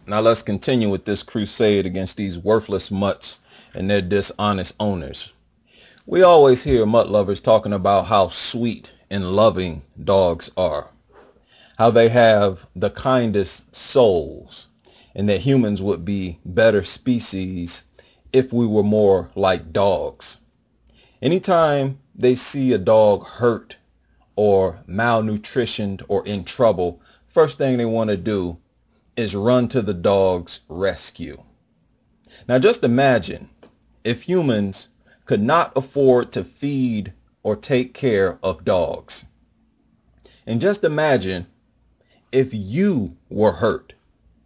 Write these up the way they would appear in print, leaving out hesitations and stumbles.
Now let's continue with this crusade against these worthless mutts and their dishonest owners. We always hear mutt lovers talking about how sweet and loving dogs are, how they have the kindest souls, and that humans would be better species if we were more like dogs. Anytime they see a dog hurt or malnutritioned or in trouble, first thing they want to do is run to the dog's rescue. Now just imagine if humans could not afford to feed or take care of dogs. And just imagine if you were hurt,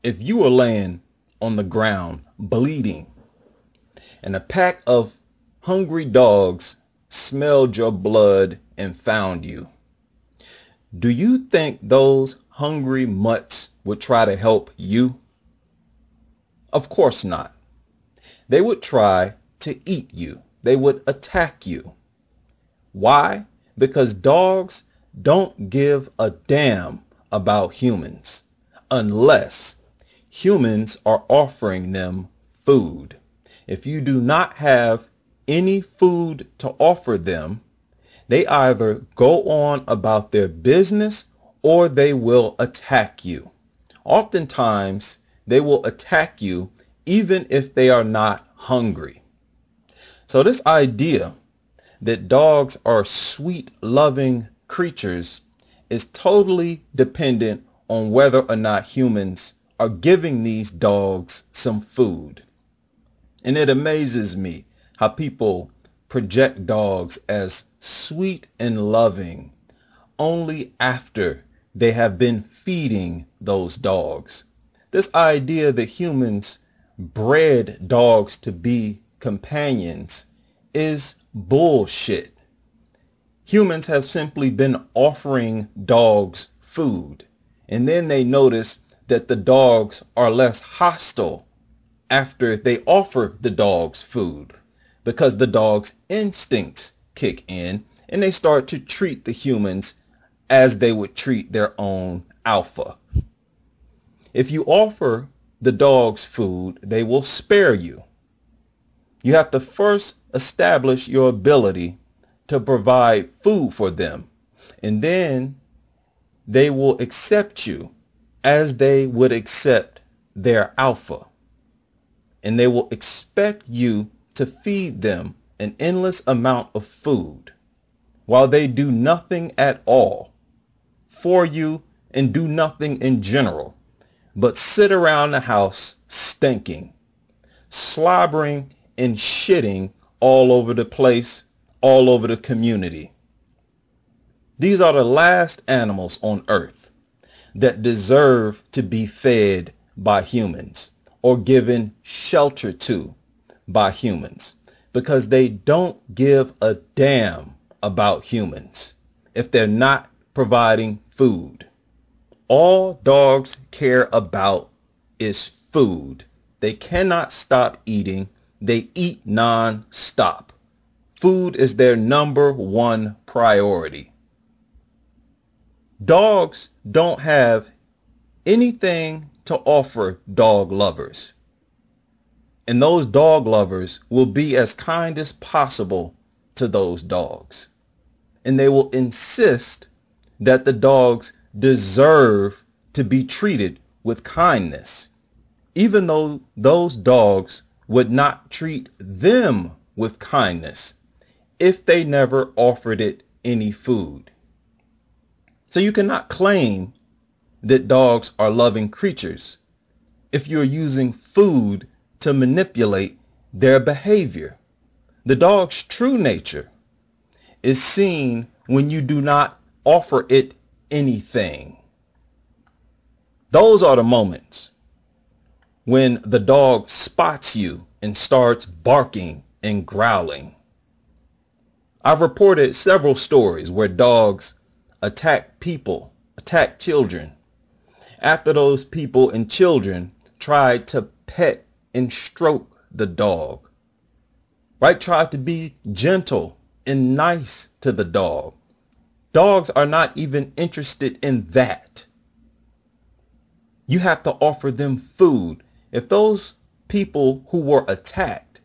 if you were laying on the ground bleeding, and a pack of hungry dogs smelled your blood and found you. Do you think those hungry mutts would try to help you? Of course not. They would try to eat you. They would attack you. Why? Because dogs don't give a damn about humans unless humans are offering them food. If you do not have any food to offer them, they either go on about their business or they will attack you. Oftentimes, they will attack you even if they are not hungry. So this idea that dogs are sweet, loving creatures is totally dependent on whether or not humans are giving these dogs some food. And it amazes me how people project dogs as sweet and loving only after they have been feeding those dogs. This idea that humans bred dogs to be companions is bullshit. Humans have simply been offering dogs food, and then they notice that the dogs are less hostile after they offer the dogs food, because the dog's instincts kick in and they start to treat the humans as they would treat their own alpha. If you offer the dogs food, they will spare you. You have to first establish your ability to provide food for them, and then they will accept you as they would accept their alpha. And they will expect you to feed them an endless amount of food while they do nothing at all for you and do nothing in general, but sit around the house stinking, slobbering and shitting all over the place, all over the community. These are the last animals on earth that deserve to be fed by humans or given shelter to by humans, because they don't give a damn about humans if they're not providing food. All dogs care about is food. They cannot stop eating. They eat non-stop. Food is their number one priority. Dogs don't have anything to offer dog lovers. And those dog lovers will be as kind as possible to those dogs. And they will insist that the dogs deserve to be treated with kindness, even though those dogs would not treat them with kindness if they never offered it any food. So you cannot claim that dogs are loving creatures if you're using food to manipulate their behavior. The dog's true nature is seen when you do not offer it anything. Those are the moments when the dog spots you and starts barking and growling. I've reported several stories where dogs attack people, attack children, after those people and children tried to pet and stroke the dog, right? Tried to be gentle and nice to the dog. Dogs are not even interested in that. You have to offer them food. If those people who were attacked,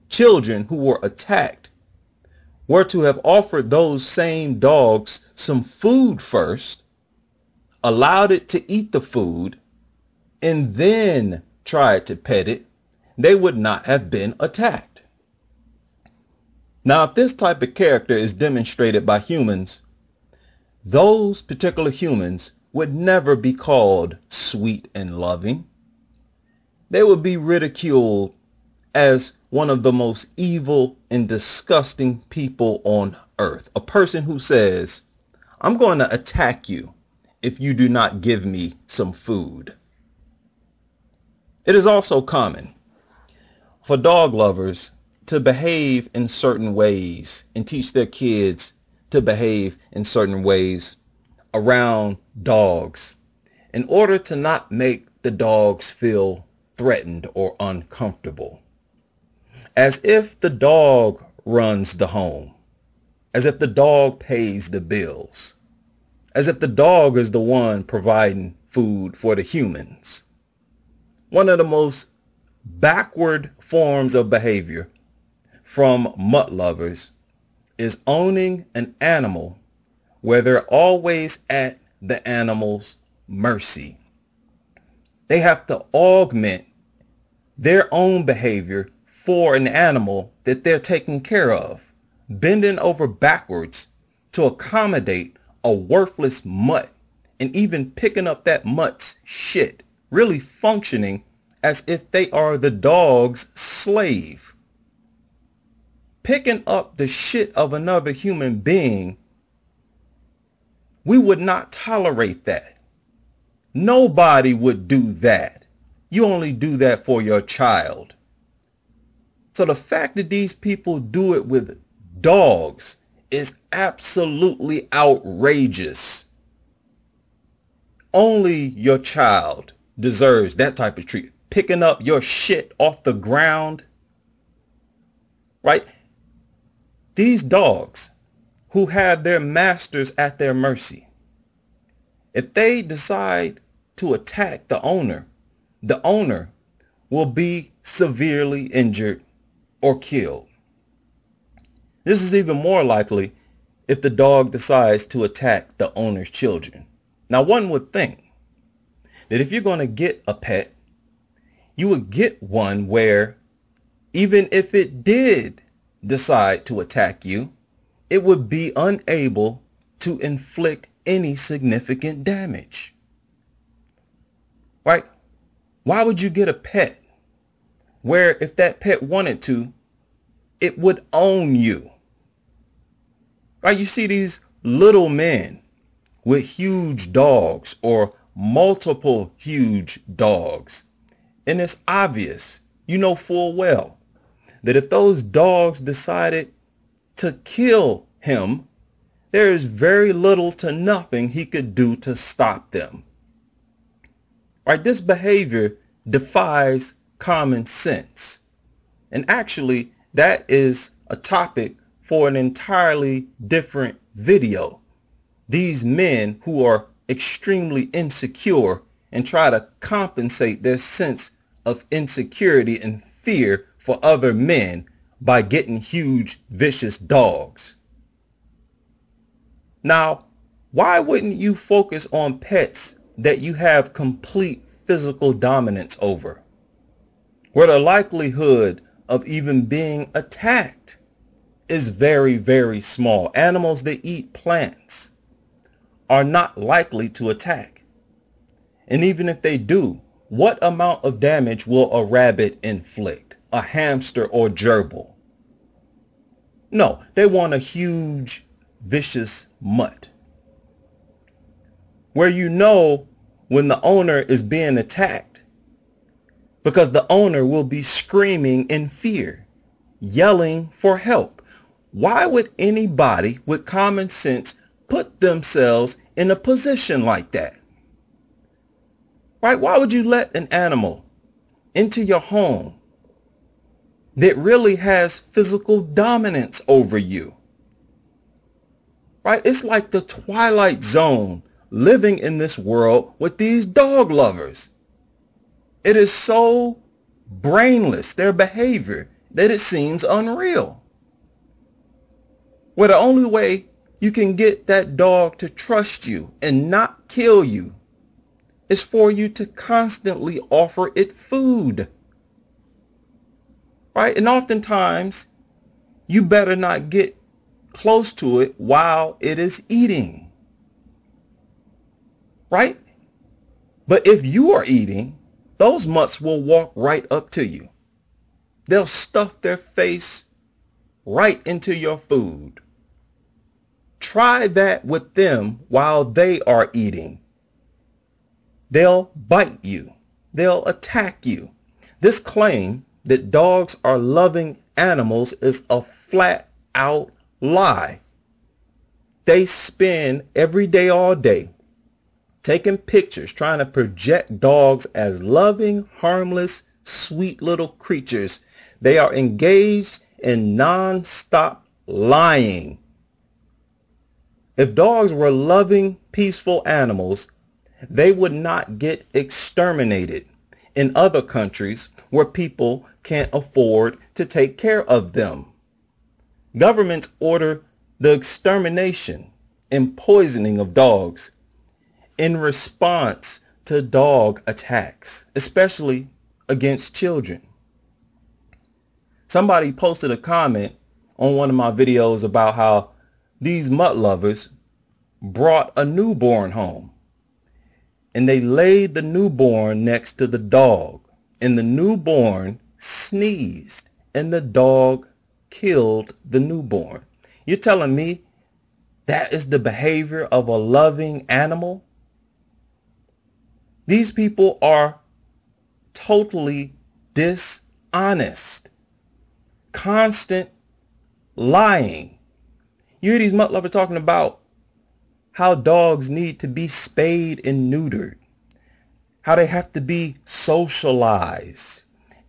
children who were attacked, were to have offered those same dogs some food first, allowed it to eat the food, and then tried to pet it, they would not have been attacked. Now, if this type of character is demonstrated by humans, those particular humans would never be called sweet and loving. They would be ridiculed as one of the most evil and disgusting people on earth. A person who says, I'm going to attack you if you do not give me some food. It is also common for dog lovers to behave in certain ways and teach their kids to behave in certain ways around dogs in order to not make the dogs feel threatened or uncomfortable. As if the dog runs the home, as if the dog pays the bills, as if the dog is the one providing food for the humans. One of the most backward forms of behavior from mutt lovers is owning an animal where they're always at the animal's mercy. They have to augment their own behavior for an animal that they're taking care of, bending over backwards to accommodate a worthless mutt and even picking up that mutt's shit, really functioning as if they are the dog's slave. Picking up the shit of another human being, we would not tolerate that. Nobody would do that. You only do that for your child. So the fact that these people do it with dogs is absolutely outrageous. Only your child deserves that type of treatment. Picking up your shit off the ground, right? These dogs who have their masters at their mercy, if they decide to attack the owner will be severely injured or killed. This is even more likely if the dog decides to attack the owner's children. Now, one would think that if you're going to get a pet, you would get one where even if it did decide to attack you, it would be unable to inflict any significant damage. Right? Why would you get a pet where if that pet wanted to, it would own you? Right? You see these little men with huge dogs or multiple huge dogs. And it's obvious, you know full well, that if those dogs decided to kill him, there is very little to nothing he could do to stop them. Right? This behavior defies common sense. And actually, that is a topic for an entirely different video. These men who are extremely insecure and try to compensate their sense of insecurity and fear for other men by getting huge, vicious dogs. Now, why wouldn't you focus on pets that you have complete physical dominance over, where the likelihood of even being attacked is very, very small? Animals that eat plants are not likely to attack. And even if they do, what amount of damage will a rabbit inflict? A hamster or gerbil? No, they want a huge, vicious mutt, where you know when the owner is being attacked, because the owner will be screaming in fear, yelling for help. Why would anybody with common sense put themselves in a position like that? Right? Why would you let an animal into your home that really has physical dominance over you? Right? It's like the Twilight Zone living in this world with these dog lovers. It is so brainless, their behavior, that it seems unreal. Where the only way you can get that dog to trust you and not kill you is for you to constantly offer it food. Right? And oftentimes, you better not get close to it while it is eating. Right? But if you are eating, those mutts will walk right up to you. They'll stuff their face right into your food. Try that with them while they are eating. They'll bite you. They'll attack you. This claim that dogs are loving animals is a flat out lie. They spend every day, all day, taking pictures, trying to project dogs as loving, harmless, sweet little creatures. They are engaged in non-stop lying. If dogs were loving, peaceful animals, they would not get exterminated in other countries where people can't afford to take care of them. Governments order the extermination and poisoning of dogs in response to dog attacks, especially against children. Somebody posted a comment on one of my videos about how these mutt lovers brought a newborn home and they laid the newborn next to the dog, and the newborn sneezed and the dog killed the newborn. You're telling me that is the behavior of a loving animal? These people are totally dishonest. Constant lying. You hear these mutt lovers talking about how dogs need to be spayed and neutered, how they have to be socialized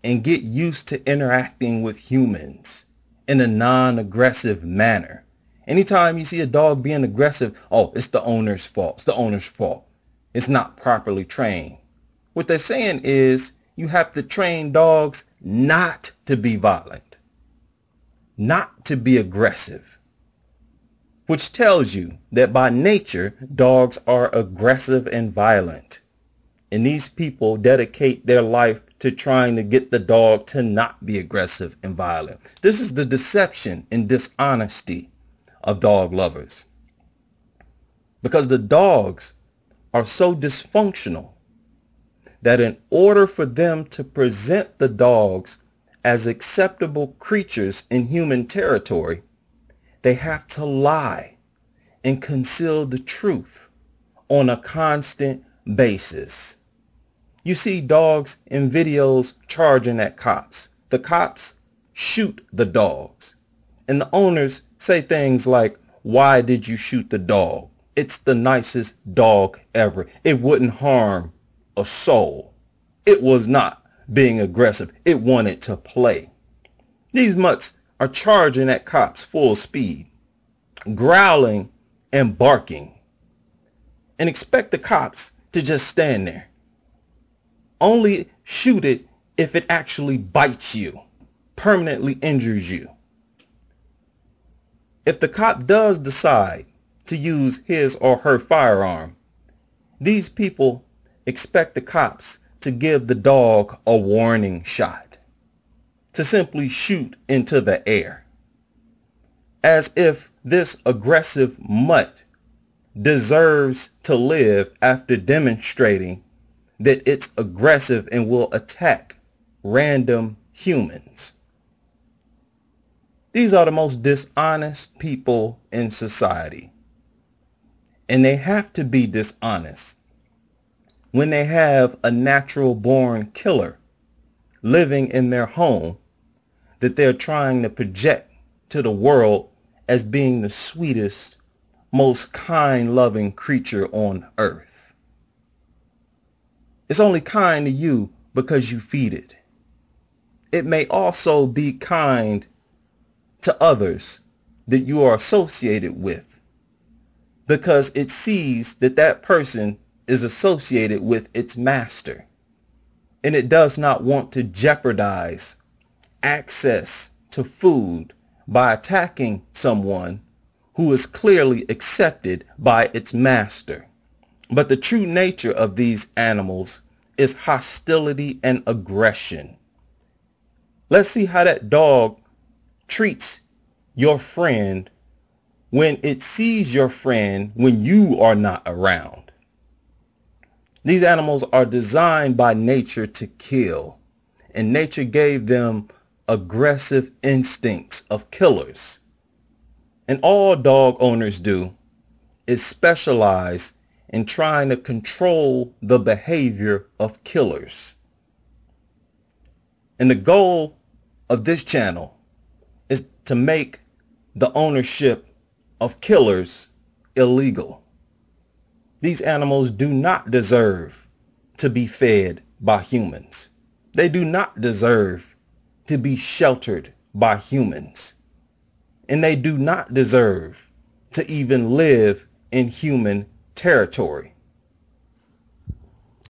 and get used to interacting with humans in a non-aggressive manner. Anytime you see a dog being aggressive, oh, it's the owner's fault. It's the owner's fault. It's not properly trained. What they're saying is you have to train dogs not to be violent, not to be aggressive, which tells you that by nature, dogs are aggressive and violent. And these people dedicate their life to trying to get the dog to not be aggressive and violent. This is the deception and dishonesty of dog lovers. Because the dogs are so dysfunctional that in order for them to present the dogs as acceptable creatures in human territory, they have to lie and conceal the truth on a constant basis. You see dogs in videos charging at cops. The cops shoot the dogs. And the owners say things like, "Why did you shoot the dog? It's the nicest dog ever. It wouldn't harm a soul. It was not being aggressive. It wanted to play." These mutts are charging at cops full speed, growling and barking, and expect the cops to just stand there. Only shoot it if it actually bites you, permanently injures you. If the cop does decide to use his or her firearm, these people expect the cops to give the dog a warning shot, to simply shoot into the air, as if this aggressive mutt deserves to live after demonstrating that it's aggressive and will attack random humans. These are the most dishonest people in society. And they have to be dishonest when they have a natural born killer living in their home that they're trying to project to the world as being the sweetest, most kind, loving creature on earth. It's only kind to you because you feed it. It may also be kind to others that you are associated with. because it sees that that person is associated with its master, and it does not want to jeopardize access to food by attacking someone who is clearly accepted by its master. But the true nature of these animals is hostility and aggression. Let's see how that dog treats your friend when it sees your friend when you are not around. These animals are designed by nature to kill, and nature gave them aggressive instincts of killers. And all dog owners do is specialize in trying to control the behavior of killers. And the goal of this channel is to make the ownership of killers illegal. These animals do not deserve to be fed by humans. They do not deserve to be sheltered by humans. And they do not deserve to even live in human territory.